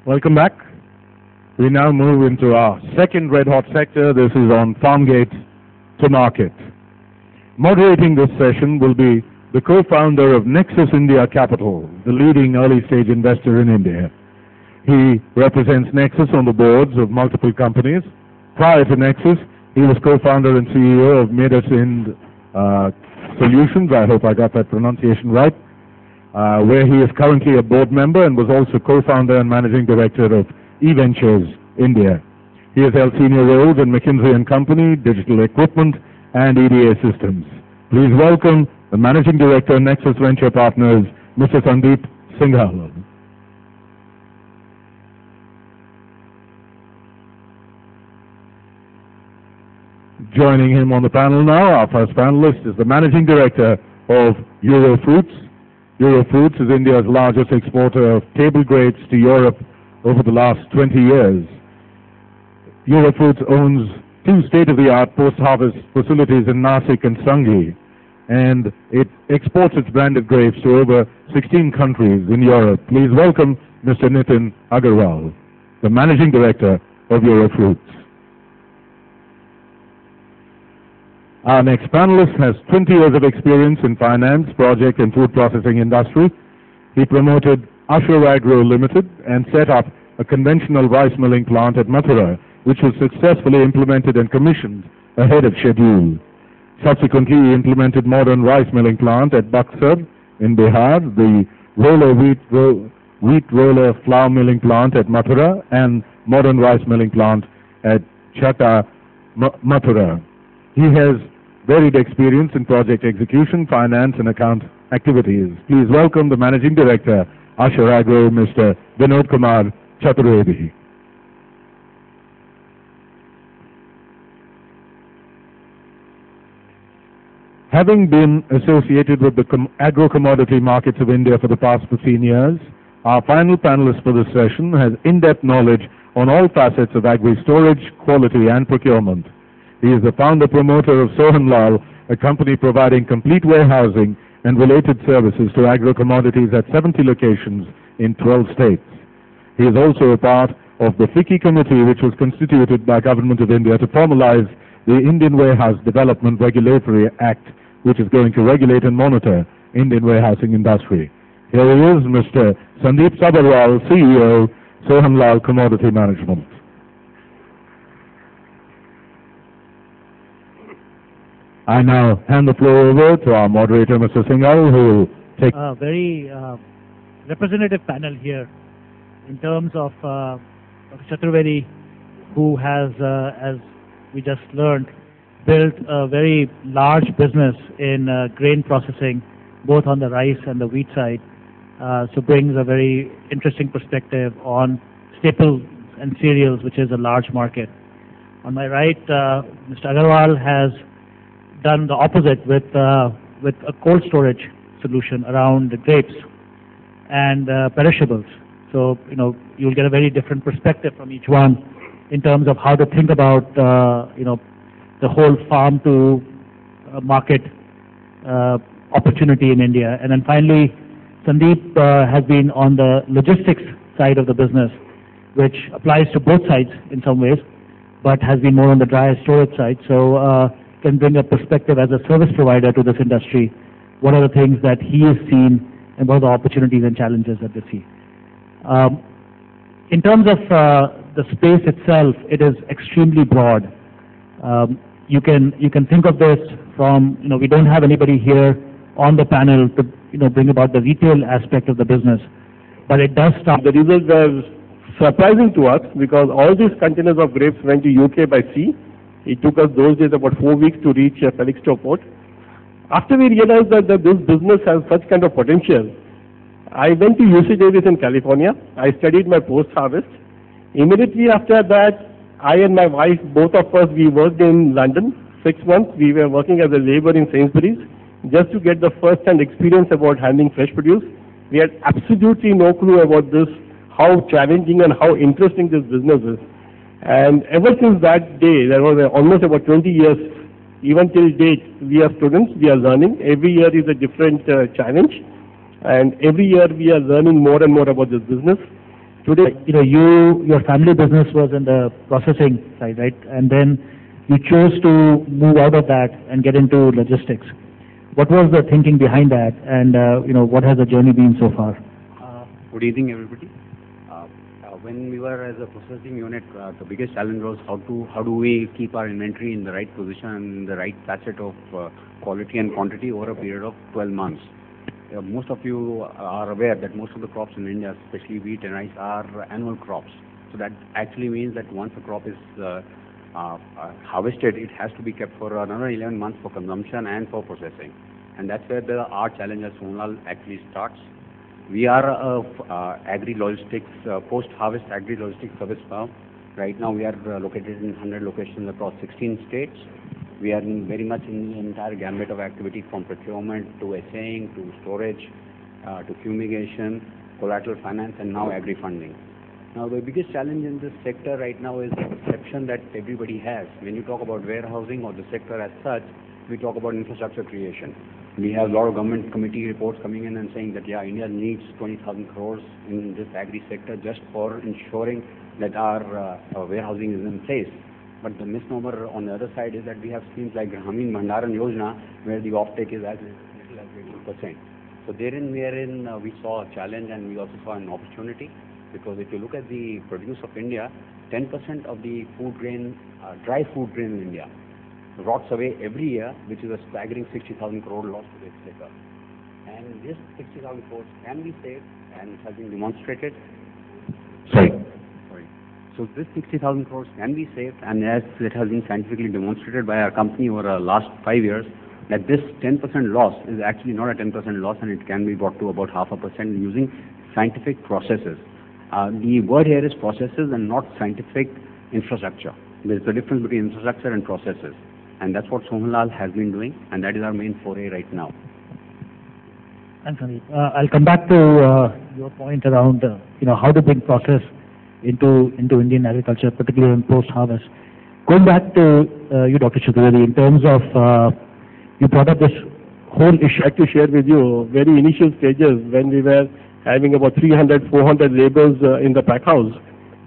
Welcome back. We now move into our second red-hot sector. This is on farm gate to market. Moderating this session will be the co-founder of Nexus India Capital, the leading early-stage investor in India. He represents Nexus on the boards of multiple companies. Prior to Nexus, he was co-founder and CEO of Mr.Sandeep Solutions, I hope I got that pronunciation right, where he is currently a board member and was also co-founder and managing director of eVentures India. He has held senior roles in McKinsey & Company, Digital Equipment, and EDA Systems. Please welcome the Managing Director, Nexus Venture Partners, Mr. Sandeep Sabharwal. Joining him on the panel now, our first panelist is the Managing Director of Eurofruits. Eurofruits is India's largest exporter of table grapes to Europe over the last 20 years. Eurofruits owns two state-of-the-art post-harvest facilities in Nasik and Sangli, and it exports its branded grapes to over 16 countries in Europe. Please welcome Mr. Nitin Agarwal, the Managing Director of Eurofruits. Our next panelist has 20 years of experience in finance, project and food processing industry. He promoted Ashur Agro Limited and set up a conventional rice milling plant at Mathura, which was successfully implemented and commissioned ahead of schedule. Subsequently, he implemented modern rice milling plant at Buxar in Bihar, the wheat roller flour milling plant at Mathura, and modern rice milling plant at Chata, Mathura. He has varied experience in project execution, finance and account activities. Please welcome the Managing Director, Ashur Agro, Mr. Vinod Kumar Chaturvedi. Having been associated with the agro-commodity markets of India for the past 15 years, our final panelist for this session has in-depth knowledge on all facets of agri storage, quality and procurement. He is the founder-promoter of Sohanlal, a company providing complete warehousing and related services to agro-commodities at 70 locations in 12 states. He is also a part of the FICCI committee, which was constituted by Government of India to formalize the Indian Warehouse Development Regulatory Act, which is going to regulate and monitor Indian warehousing industry. Here he is, Mr. Sandeep Sabharwal, CEO, Sohanlal Commodity Management. I now hand the floor over to our moderator, Mr. Singhal, who will take... A very representative panel here in terms of Chaturvedi, who has, as we just learned, built a very large business in grain processing, both on the rice and the wheat side. So brings a very interesting perspective on staples and cereals, which is a large market. On my right, Mr. Agarwal has done the opposite with a cold storage solution around the grapes and perishables. So, you'll get a very different perspective from each one in terms of how to think about, the whole farm to market opportunity in India. And then finally, Sandeep has been on the logistics side of the business, which applies to both sides in some ways, but has been more on the dry storage side. So, can bring a perspective as a service provider to this industry. What are the things that he has seen and what are the opportunities and challenges that they see? In terms of the space itself, it is extremely broad. You can think of this from, we don't have anybody here on the panel to, bring about the retail aspect of the business, but it does start. The results were surprising to us because all these containers of grapes went to UK by sea. It took us those days about 4 weeks to reach Felixstowe port. After we realized that this business has such kind of potential, I went to UC Davis in California. I studied my post-harvest. Immediately after that, I and my wife, both of us, we worked in London. 6 months, we were working as a laborer in Sainsbury's just to get the first-hand experience about handling fresh produce. We had absolutely no clue about this, how challenging and how interesting this business is. And ever since that day, there was almost about 20 years, even till date, we are students, we are learning. Every year is a different challenge. And every year we are learning more and more about this business. Today, your family business was in the processing side, right? And then you chose to move out of that and get into logistics. What was the thinking behind that, and what has the journey been so far? Good evening, everybody. When we were as a processing unit, the biggest challenge was how do we keep our inventory in the right position and in the right facet of quality and quantity over a period of 12 months. Most of you are aware that most of the crops in India, especially wheat and rice, are annual crops. So that actually means that once a crop is harvested, it has to be kept for another 11 months for consumption and for processing. And that's where our challenge as Sonal actually starts. We are a agri-logistics, post-harvest agri-logistics service firm. Right now we are located in 100 locations across 16 states. We are very much in the entire gambit of activity, from procurement to assaying to storage to fumigation, collateral finance, and now agri-funding. Now the biggest challenge in this sector right now is the perception that everybody has. When you talk about warehousing or the sector as such, we talk about infrastructure creation. We have a lot of government committee reports coming in and saying that, yeah, India needs 20,000 crores in this agri sector just for ensuring that our warehousing is in place. But the misnomer on the other side is that we have schemes like Gramin Bhandaran Yojana, where the offtake is as little as 20%. So therein we saw a challenge, and we also saw an opportunity, because if you look at the produce of India, 10% of the food grain, dry food grain in India, rots away every year, which is a staggering 60,000 crore loss to the exchequer. And this 60,000 crores can be saved, and it has been demonstrated. Sorry. So this 60,000 crores can be saved, and as it has been scientifically demonstrated by our company over the last 5 years, that this 10% loss is actually not a 10% loss, and it can be brought to about 0.5% using scientific processes. The word here is processes and not scientific infrastructure. There is a difference between infrastructure and processes. And that's what Sonal has been doing, and that is our main foray right now. Thanks, Sandeep. I'll come back to your point around how to bring process into Indian agriculture, particularly in post-harvest. Going back to you, Dr. Chaturvedi, in terms of you brought up this whole issue. I'd like to share with you very initial stages when we were having about 300, 400 laborers in the pack house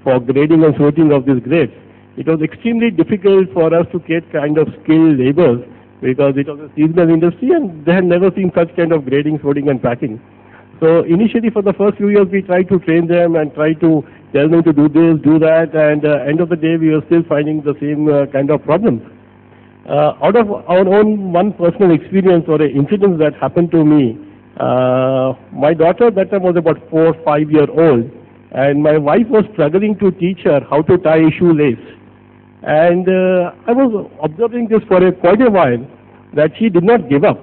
for grading and sorting of these grapes. It was extremely difficult for us to get kind of skilled laborers, because it was a seasonal industry and they had never seen such kind of grading, sorting and packing. So initially for the first few years we tried to train them and try to tell them to do this, do that, and end of the day we were still finding the same kind of problems. Out of our own one personal experience or an incident that happened to me, my daughter that time was about 4 or 5 years old, and my wife was struggling to teach her how to tie a shoelace. And I was observing this for quite a while, that she did not give up.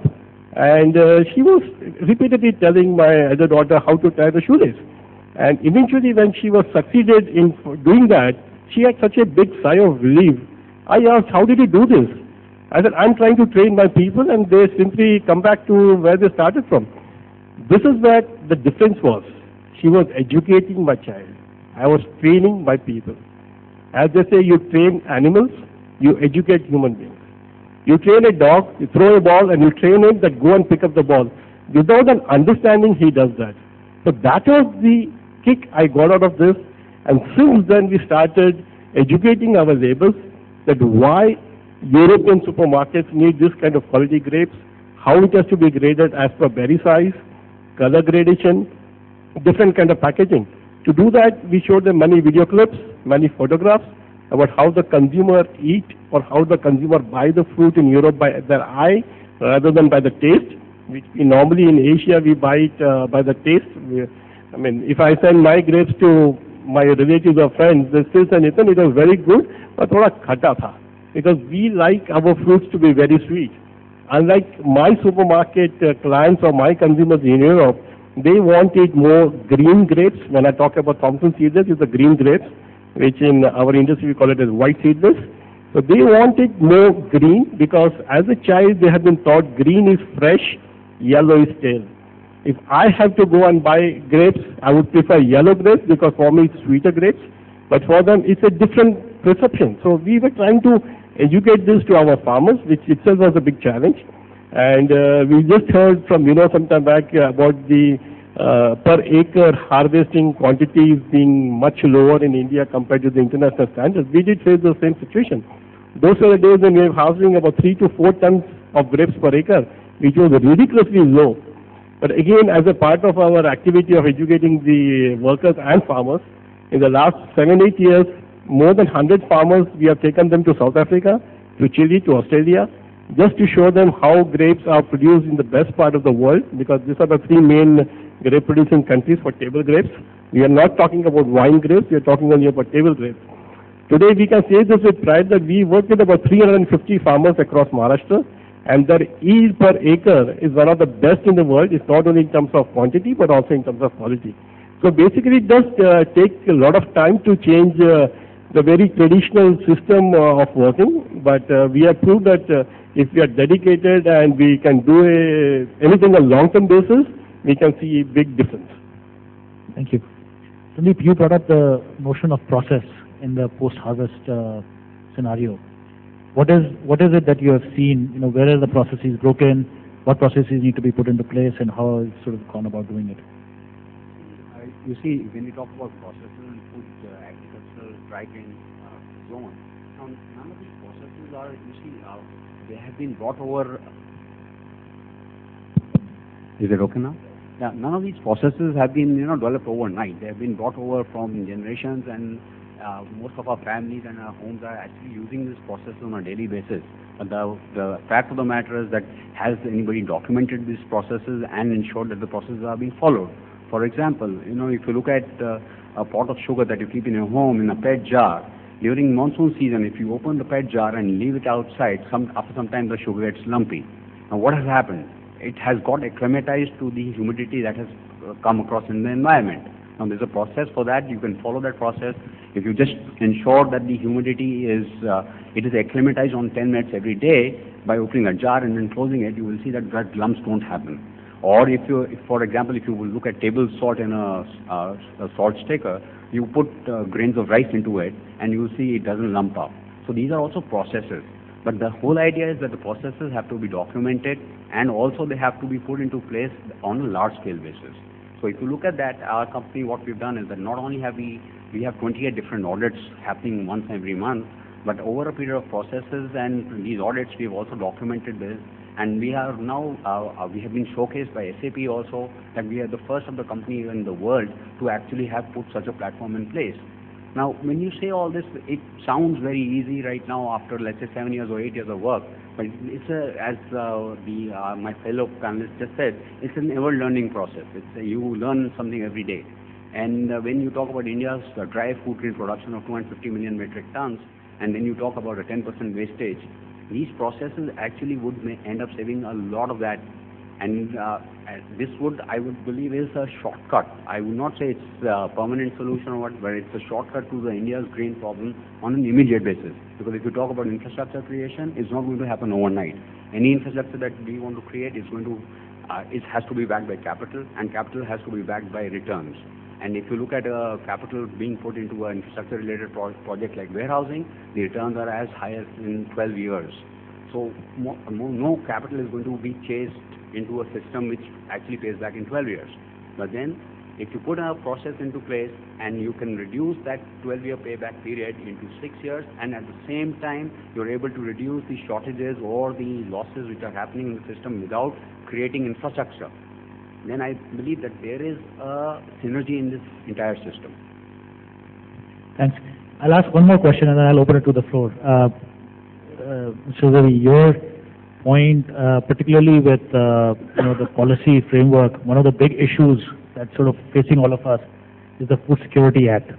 And she was repeatedly telling my other daughter how to tie the shoelace. And eventually when she was succeeded in doing that, she had such a big sigh of relief. I asked, how did you do this? I said, I'm trying to train my people, and they simply come back to where they started from. This is where the difference was. She was educating my child. I was training my people. As they say, you train animals, you educate human beings. You train a dog, you throw a ball, and you train him that go and pick up the ball. Without an understanding, he does that. So that was the kick I got out of this. And since then, we started educating our laborers that why European supermarkets need this kind of quality grapes, how it has to be graded as per berry size, color gradation, different kind of packaging. To do that, we showed them many video clips, many photographs about how the consumer eat or how the consumer buy the fruit in Europe by their eye rather than by the taste. Which we normally in Asia we buy it by the taste. I mean, if I send my grapes to my relatives or friends, they still say, Nathan, it was very good, but thoda khata tha. Because we like our fruits to be very sweet. Unlike my supermarket clients or my consumers in Europe, they wanted more green grapes. When I talk about Thompson seedless, it's the green grapes, which in our industry we call it as white seedless. So they wanted more green because as a child they had been taught green is fresh, yellow is stale. If I have to go and buy grapes, I would prefer yellow grapes because for me it's sweeter grapes. But for them it's a different perception. So we were trying to educate this to our farmers, which itself was a big challenge. And we just heard from, some time back about the per acre harvesting quantities being much lower in India compared to the international standards, we did face the same situation. Those were the days when we were harvesting about 3 to 4 tons of grapes per acre, which was ridiculously low. But again, as a part of our activity of educating the workers and farmers, in the last 7-8 years, more than 100 farmers, we have taken them to South Africa, to Chile, to Australia, just to show them how grapes are produced in the best part of the world, because these are the 3 main grape producing countries for table grapes. We are not talking about wine grapes, we are talking only about table grapes. Today we can say this with pride that we work with about 350 farmers across Maharashtra, and their yield per acre is one of the best in the world. It's not only in terms of quantity but also in terms of quality. So basically it does take a lot of time to change the very traditional system of working, but we have proved that if we are dedicated and we can do anything on a long-term basis, we can see a big difference. Thank you. Sandeep, you brought up the notion of process in the post-harvest scenario. What is it that you have seen? Where are the processes broken? What processes need to be put into place, and how has sort of gone about doing it? You see, when we talk about processes in food, agricultural, dry-grain zone, now none of these processes are, they have been brought over. Is it okay now? Yeah, none of these processes have been, developed overnight. They have been brought over from generations, and most of our families and our homes are actually using this process on a daily basis. But the fact of the matter is that has anybody documented these processes and ensured that the processes are being followed? For example, if you look at a pot of sugar that you keep in your home in a PET jar, during monsoon season, if you open the PET jar and leave it outside, after some time the sugar gets lumpy. Now what has happened? It has got acclimatized to the humidity that has come across in the environment. Now there's a process for that. You can follow that process. If you just ensure that the humidity is acclimatized on 10 minutes every day by opening a jar and then closing it, you will see that lumps don't happen. Or for example, if you will look at table salt in a salt shaker, you put grains of rice into it and you will see it doesn't lump up. So these are also processes. But the whole idea is that the processes have to be documented, and also they have to be put into place on a large scale basis. So if you look at that, our company, what we've done is that not only have we have 28 different audits happening once every month, but over a period of processes and these audits, we've also documented this. And we are now, we have been showcased by SAP also, that we are the first of the company in the world to actually have put such a platform in place. Now, when you say all this, it sounds very easy right now after, let's say, 7 years or 8 years of work. But it's as my fellow panelists just said, it's an ever-learning process. You learn something every day. And when you talk about India's dry food grain production of 250 million metric tons, and then you talk about a 10% wastage, these processes actually would end up saving a lot of that. And this I would believe, is a shortcut. I would not say it's a permanent solution or what, but it's a shortcut to the India's grain problem on an immediate basis. Because if you talk about infrastructure creation, it's not going to happen overnight. Any infrastructure that we want to create is it has to be backed by capital, and capital has to be backed by returns. And if you look at capital being put into an infrastructure-related project like warehousing, the returns are as high as in 12 years. So no capital is going to be chased into a system which actually pays back in 12 years. But then, if you put a process into place and you can reduce that 12-year payback period into 6 years, and at the same time you're able to reduce the shortages or the losses which are happening in the system without creating infrastructure, then I believe that there is a synergy in this entire system. Thanks. I'll ask one more question and then I'll open it to the floor. Mr. your point, particularly with the policy framework, one of the big issues that's sort of facing all of us is the Food Security Act.